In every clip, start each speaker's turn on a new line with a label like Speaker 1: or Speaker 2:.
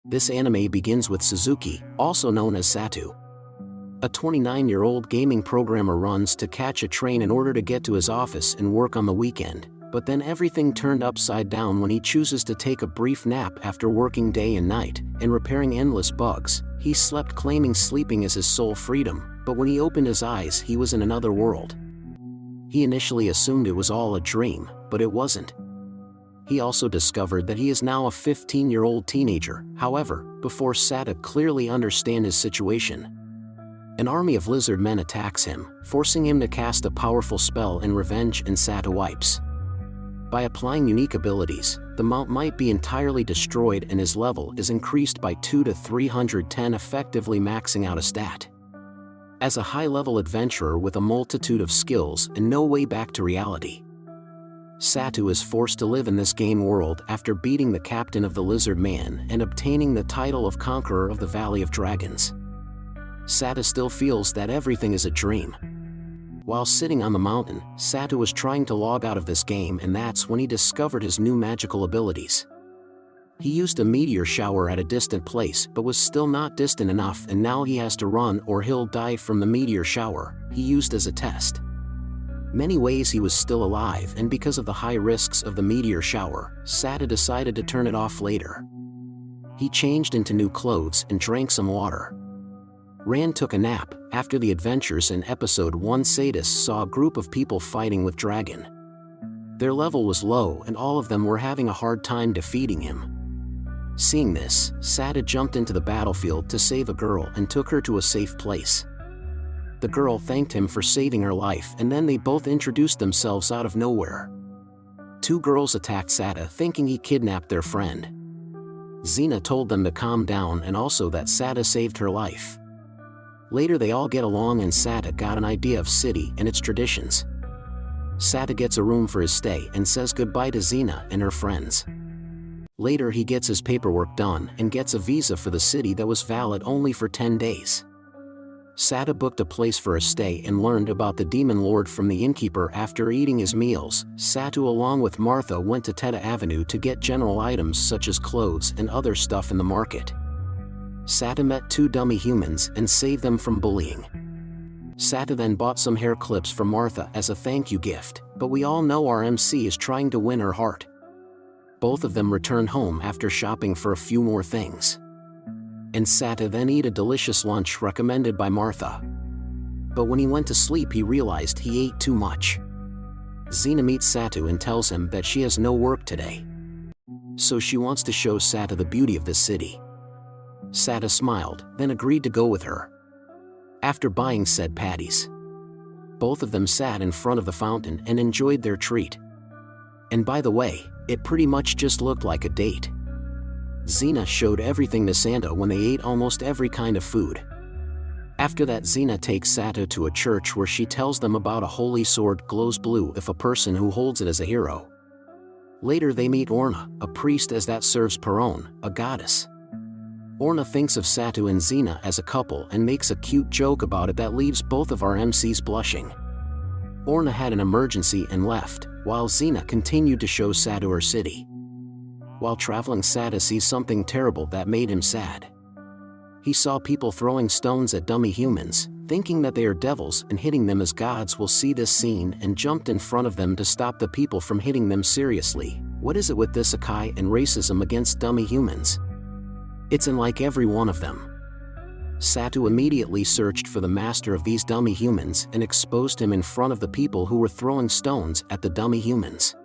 Speaker 1: This anime begins with Suzuki, also known as Satu. A 29-year-old gaming programmer runs to catch a train in order to get to his office and work on the weekend, but then everything turned upside down when he chooses to take a brief nap after working day and night and repairing endless bugs. He slept claiming sleeping is his sole freedom, but when he opened his eyes he was in another world. He initially assumed it was all a dream, but it wasn't. He also discovered that he is now a 15-year-old teenager. However, before Sata clearly understands his situation, an army of lizard men attacks him, forcing him to cast a powerful spell in revenge, and Sata wipes. By applying unique abilities, the mount might be entirely destroyed and his level is increased by 2 to 310, effectively maxing out a stat. As a high-level adventurer with a multitude of skills and no way back to reality, Satu is forced to live in this game world after beating the captain of the Lizard Man and obtaining the title of Conqueror of the Valley of Dragons. Sata still feels that everything is a dream. While sitting on the mountain, Satu was trying to log out of this game, and that's when he discovered his new magical abilities. He used a meteor shower at a distant place but was still not distant enough, and now he has to run or he'll die from the meteor shower he used as a test. Many ways he was still alive, and because of the high risks of the meteor shower, Sata decided to turn it off later. He changed into new clothes and drank some water. Rand took a nap. After the adventures in episode 1, Sadis saw a group of people fighting with Dragon. Their level was low and all of them were having a hard time defeating him. Seeing this, Sata jumped into the battlefield to save a girl and took her to a safe place. The girl thanked him for saving her life, and then they both introduced themselves out of nowhere. Two girls attacked Sata thinking he kidnapped their friend. Xena told them to calm down and also that Sata saved her life. Later they all get along and Sata got an idea of city and its traditions. Sata gets a room for his stay and says goodbye to Xena and her friends. Later he gets his paperwork done and gets a visa for the city that was valid only for 10 days. Sata booked a place for a stay and learned about the demon lord from the innkeeper. After eating his meals, Satu along with Martha went to Teta Avenue to get general items such as clothes and other stuff in the market. Sata met two dummy humans and saved them from bullying. Sata then bought some hair clips from Martha as a thank you gift, but we all know our MC is trying to win her heart. Both of them return home after shopping for a few more things. And Sata then eat a delicious lunch recommended by Martha. But when he went to sleep he realized he ate too much. Xena meets Satu and tells him that she has no work today. So she wants to show Sata the beauty of this city. Sata smiled, then agreed to go with her. After buying said patties, both of them sat in front of the fountain and enjoyed their treat. And by the way, it pretty much just looked like a date. Xena showed everything to Santa when they ate almost every kind of food. After that, Xena takes Sata to a church where she tells them about a holy sword glows blue if a person who holds it is a hero. Later they meet Orna, a priestess that serves Perone, a goddess. Orna thinks of Satu and Xena as a couple and makes a cute joke about it that leaves both of our MCs blushing. Orna had an emergency and left, while Xena continued to show Satu her city. While traveling, Sata sees something terrible that made him sad. He saw people throwing stones at dummy humans, thinking that they are devils and hitting them as gods will see this scene, and jumped in front of them to stop the people from hitting them. Seriously, what is it with this ecchi and racism against dummy humans? It's unlike every one of them. Satu immediately searched for the master of these dummy humans and exposed him in front of the people who were throwing stones at the dummy humans.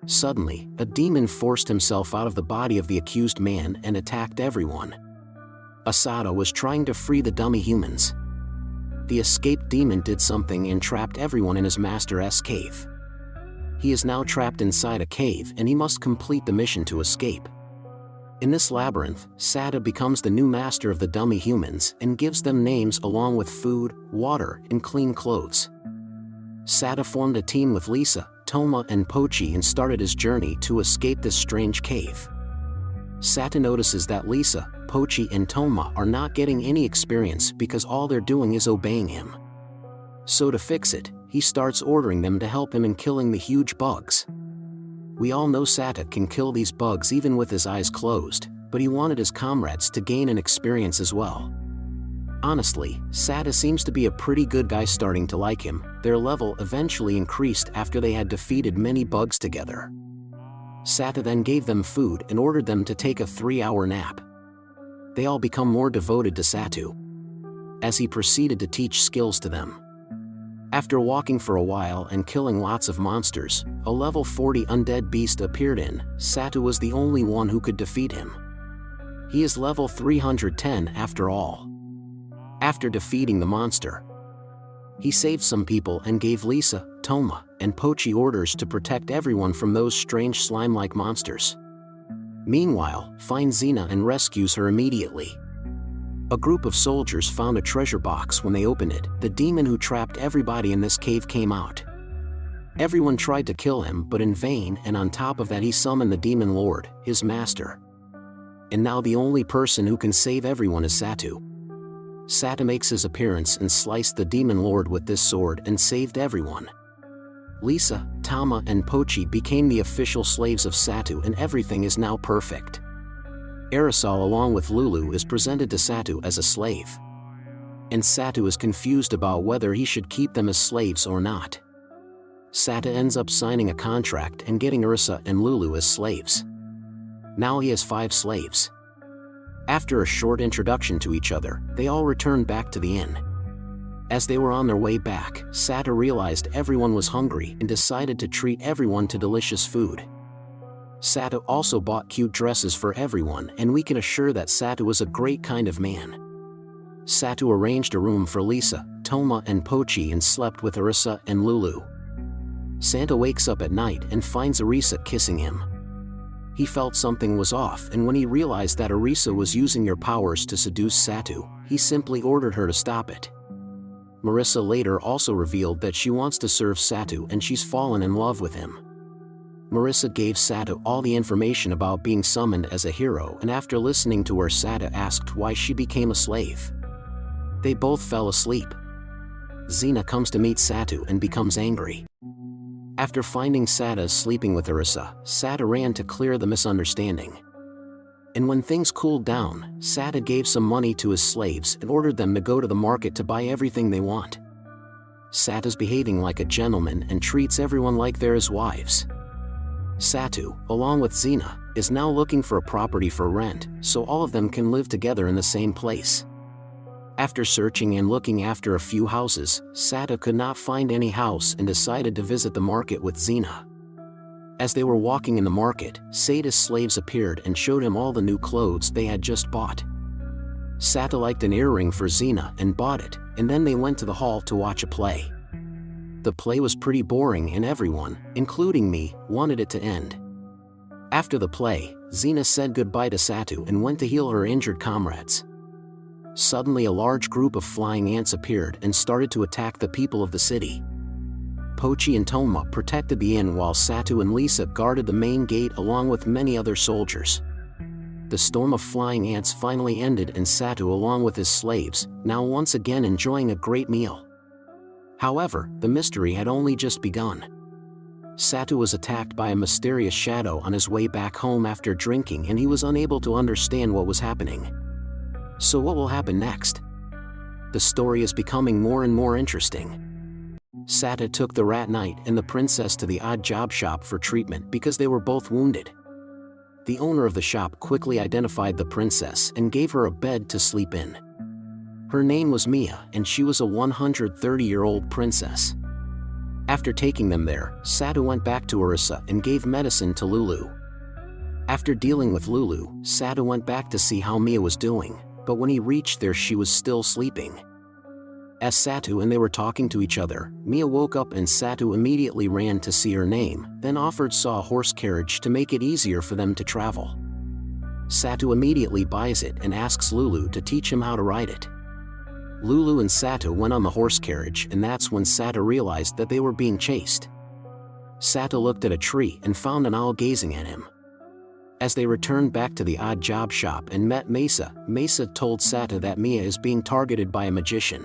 Speaker 1: Suddenly, a demon forced himself out of the body of the accused man and attacked everyone. Asada was trying to free the dummy humans. The escaped demon did something and trapped everyone in his master's cave. He is now trapped inside a cave and he must complete the mission to escape. In this labyrinth, Sata becomes the new master of the dummy humans and gives them names along with food, water, and clean clothes. Sata formed a team with Lisa, Toma, and Pochi and started his journey to escape this strange cave. Sata notices that Lisa, Pochi, and Toma are not getting any experience because all they're doing is obeying him. So to fix it, he starts ordering them to help him in killing the huge bugs. We all know Sata can kill these bugs even with his eyes closed, but he wanted his comrades to gain an experience as well. Honestly, Sata seems to be a pretty good guy. Starting to like him, their level eventually increased after they had defeated many bugs together. Sata then gave them food and ordered them to take a 3-hour nap. They all become more devoted to Satu, as he proceeded to teach skills to them. After walking for a while and killing lots of monsters, a level 40 undead beast appeared in. Satu was the only one who could defeat him. He is level 310 after all. After defeating the monster, he saved some people and gave Lisa, Toma, and Pochi orders to protect everyone from those strange slime-like monsters. Meanwhile, finds Xena and rescues her immediately. A group of soldiers found a treasure box. When they opened it, the demon who trapped everybody in this cave came out. Everyone tried to kill him, but in vain, and on top of that he summoned the demon lord, his master. And now the only person who can save everyone is Satu. Sata makes his appearance and sliced the demon lord with this sword and saved everyone. Lisa, Tama and Pochi became the official slaves of Satu and everything is now perfect. Aerosol along with Lulu is presented to Satu as a slave. And Satu is confused about whether he should keep them as slaves or not. Sata ends up signing a contract and getting Ursa and Lulu as slaves. Now he has 5 slaves. After a short introduction to each other, they all returned back to the inn. As they were on their way back, Sata realized everyone was hungry and decided to treat everyone to delicious food. Sata also bought cute dresses for everyone, and we can assure that Sata was a great kind of man. Satu arranged a room for Lisa, Toma and Pochi and slept with Arisa and Lulu. Santa wakes up at night and finds Arisa kissing him. He felt something was off, and when he realized that Arisa was using her powers to seduce Satu, he simply ordered her to stop it. Marissa later also revealed that she wants to serve Satu and she's fallen in love with him. Marissa gave Satu all the information about being summoned as a hero, and after listening to her, Sata asked why she became a slave. They both fell asleep. Xena comes to meet Satu and becomes angry. After finding Sata sleeping with Arisa, Sata ran to clear the misunderstanding. And when things cooled down, Sata gave some money to his slaves and ordered them to go to the market to buy everything they want. Sata's behaving like a gentleman and treats everyone like they're his wives. Satu, along with Xena, is now looking for a property for rent, so all of them can live together in the same place. After searching and looking after a few houses, Sata could not find any house and decided to visit the market with Xena. As they were walking in the market, Sata's slaves appeared and showed him all the new clothes they had just bought. Sata liked an earring for Xena and bought it, and then they went to the hall to watch a play. The play was pretty boring and everyone, including me, wanted it to end. After the play, Xena said goodbye to Satu and went to heal her injured comrades. Suddenly a large group of flying ants appeared and started to attack the people of the city. Pochi and Toma protected the inn while Satu and Lisa guarded the main gate along with many other soldiers. The storm of flying ants finally ended and Satu, along with his slaves, now once again enjoying a great meal. However, the mystery had only just begun. Satu was attacked by a mysterious shadow on his way back home after drinking, and he was unable to understand what was happening. So what will happen next? The story is becoming more and more interesting. Sata took the rat knight and the princess to the odd job shop for treatment because they were both wounded. The owner of the shop quickly identified the princess and gave her a bed to sleep in. Her name was Mia, and she was a 130-year-old princess. After taking them there, Satu went back to Arisa and gave medicine to Lulu. After dealing with Lulu, Satu went back to see how Mia was doing, but when he reached there she was still sleeping. As Satu and they were talking to each other, Mia woke up and Satu immediately ran to see her name, then offered a horse carriage to make it easier for them to travel. Satu immediately buys it and asks Lulu to teach him how to ride it. Lulu and Satu went on the horse carriage, and that's when Satu realized that they were being chased. Satu looked at a tree and found an owl gazing at him. As they returned back to the odd job shop and met Mesa, Mesa told Satu that Mia is being targeted by a magician.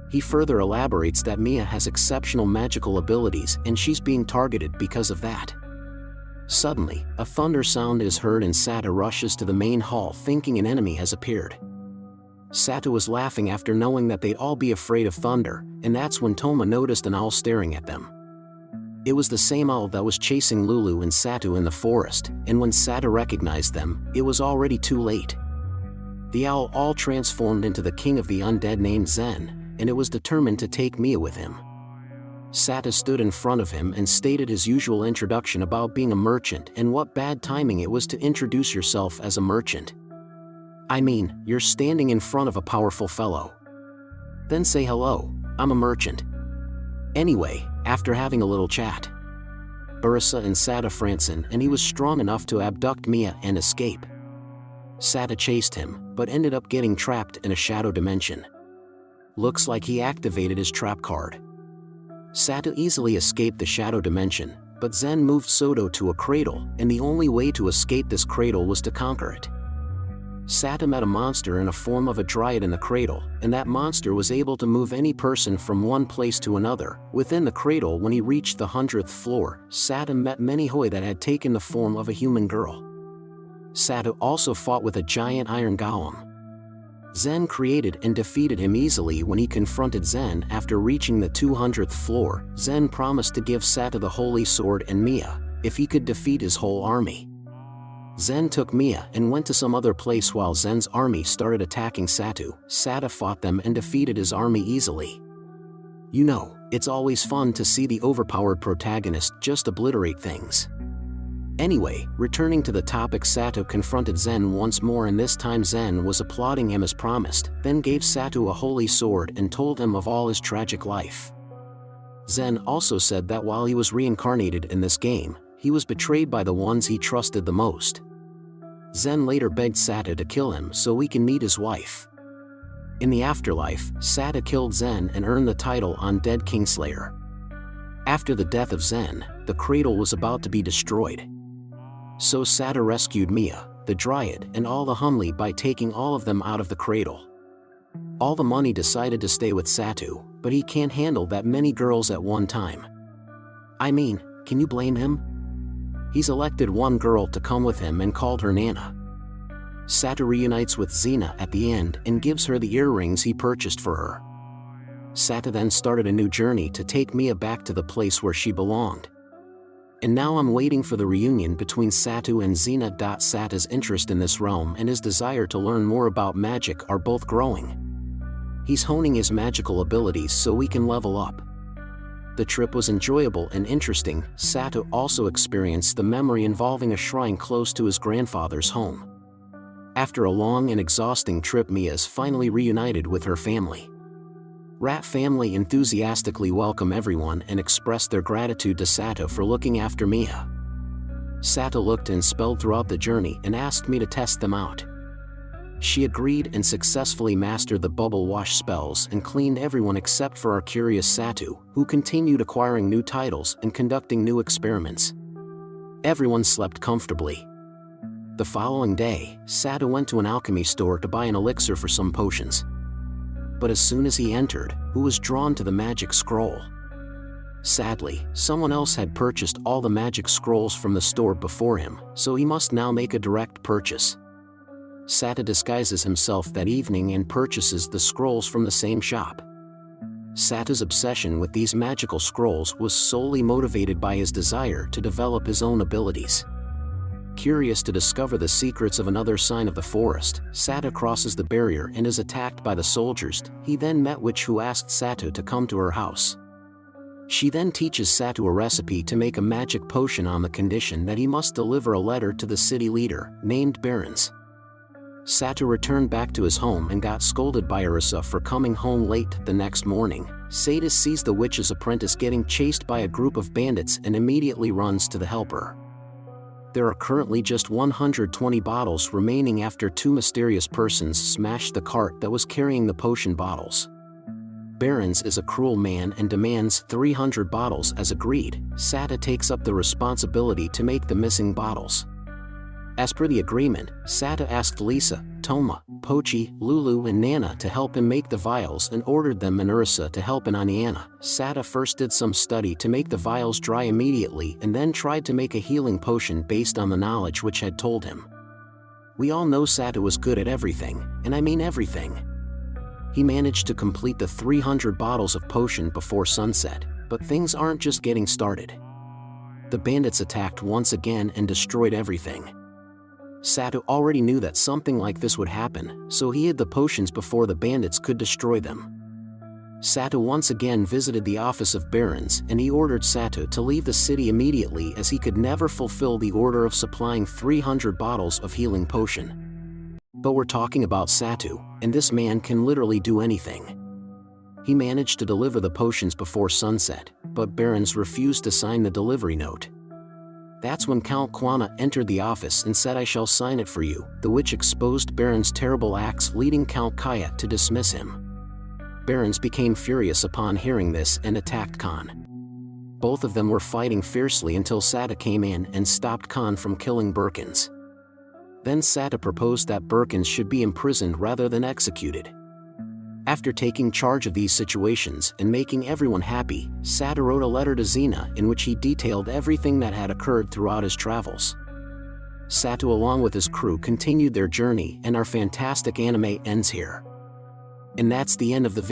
Speaker 1: He further elaborates that Mia has exceptional magical abilities and she's being targeted because of that. Suddenly, a thunder sound is heard and Sata rushes to the main hall thinking an enemy has appeared. Sata was laughing after knowing that they'd all be afraid of thunder, and that's when Toma noticed an owl staring at them. It was the same owl that was chasing Lulu and Satu in the forest, and when Sata recognized them, it was already too late. The owl all transformed into the king of the undead named Zen, and it was determined to take Mia with him. Sata stood in front of him and stated his usual introduction about being a merchant and what bad timing it was to introduce yourself as a merchant. I mean, you're standing in front of a powerful fellow. Then say hello, I'm a merchant. Anyway, after having a little chat, Ursa and Sata Franson, and he was strong enough to abduct Mia and escape. Sata chased him, but ended up getting trapped in a shadow dimension. Looks like he activated his trap card. Sata easily escaped the shadow dimension, but Zen moved Soto to a cradle, and the only way to escape this cradle was to conquer it. Sata met a monster in a form of a dryad in the cradle, and that monster was able to move any person from one place to another. Within the cradle, when he reached the 100th floor, Sata met many hoi that had taken the form of a human girl. Sata also fought with a giant iron golem. Zen created and defeated him easily when he confronted Zen. After reaching the 200th floor, Zen promised to give Sata the holy sword and Mia, if he could defeat his whole army. Zen took Mia and went to some other place while Zen's army started attacking Satu. Sata fought them and defeated his army easily. You know, it's always fun to see the overpowered protagonist just obliterate things. Anyway, returning to the topic, Satu confronted Zen once more, and this time Zen was applauding him as promised, then gave Satu a holy sword and told him of all his tragic life. Zen also said that while he was reincarnated in this game, he was betrayed by the ones he trusted the most. Zen later begged Sata to kill him so he can meet his wife. In the afterlife, Sata killed Zen and earned the title Undead Kingslayer. After the death of Zen, the cradle was about to be destroyed. So Sata rescued Mia, the dryad, and all the Humli by taking all of them out of the cradle. All the money decided to stay with Satu, but he can't handle that many girls at one time. I mean, can you blame him? He's elected one girl to come with him and called her Nana. Sata reunites with Xena at the end and gives her the earrings he purchased for her. Sata then started a new journey to take Mia back to the place where she belonged. And now I'm waiting for the reunion between Satu and Xena. Sata's interest in this realm and his desire to learn more about magic are both growing. He's honing his magical abilities so we can level up. The trip was enjoyable and interesting. Satu also experienced the memory involving a shrine close to his grandfather's home. After a long and exhausting trip, Mia is finally reunited with her family. Rat family enthusiastically welcome everyone and expressed their gratitude to Sata for looking after Mia. Sata looked and spelled throughout the journey and asked me to test them out. She agreed and successfully mastered the bubble wash spells and cleaned everyone except for our curious Satu, who continued acquiring new titles and conducting new experiments. Everyone slept comfortably. The following day, Sata went to an alchemy store to buy an elixir for some potions. But as soon as he entered, he was drawn to the magic scroll. Sadly, someone else had purchased all the magic scrolls from the store before him, so he must now make a direct purchase. Sata disguises himself that evening and purchases the scrolls from the same shop. Sata's obsession with these magical scrolls was solely motivated by his desire to develop his own abilities. Curious to discover the secrets of another sign of the forest, Sata crosses the barrier and is attacked by the soldiers. He then met Witch, who asked Satu to come to her house. She then teaches Satu a recipe to make a magic potion on the condition that he must deliver a letter to the city leader, named Barons. Satu returned back to his home and got scolded by Ursa for coming home late. The next morning, Sata sees the witch's apprentice getting chased by a group of bandits and immediately runs to the helper. There are currently just 120 bottles remaining after two mysterious persons smashed the cart that was carrying the potion bottles. Barons is a cruel man and demands 300 bottles as agreed. Sata takes up the responsibility to make the missing bottles. As per the agreement, Sata asked Lisa Toma, Pochi, Lulu and Nana to help him make the vials and ordered them and Ursa to help in Aniana. Sata first did some study to make the vials dry immediately and then tried to make a healing potion based on the knowledge which had told him. We all know Sata was good at everything, and I mean everything. He managed to complete the 300 bottles of potion before sunset, but things aren't just getting started. The bandits attacked once again and destroyed everything. Satu already knew that something like this would happen, so he hid the potions before the bandits could destroy them. Satu once again visited the office of barons and he ordered Satu to leave the city immediately as he could never fulfill the order of supplying 300 bottles of healing potion. But we're talking about Satu, and this man can literally do anything. He managed to deliver the potions before sunset, but barons refused to sign the delivery note. That's when Count Kwana entered the office and said, "I shall sign it for you," the which exposed Baron's terrible acts, leading Count Kaya to dismiss him. Barons became furious upon hearing this and attacked Khan. Both of them were fighting fiercely until Sata came in and stopped Khan from killing Birkins. Then Sata proposed that Birkins should be imprisoned rather than executed. After taking charge of these situations and making everyone happy, Sata wrote a letter to Xena in which he detailed everything that had occurred throughout his travels. Satu along with his crew continued their journey and our fantastic anime ends here. And that's the end of the video.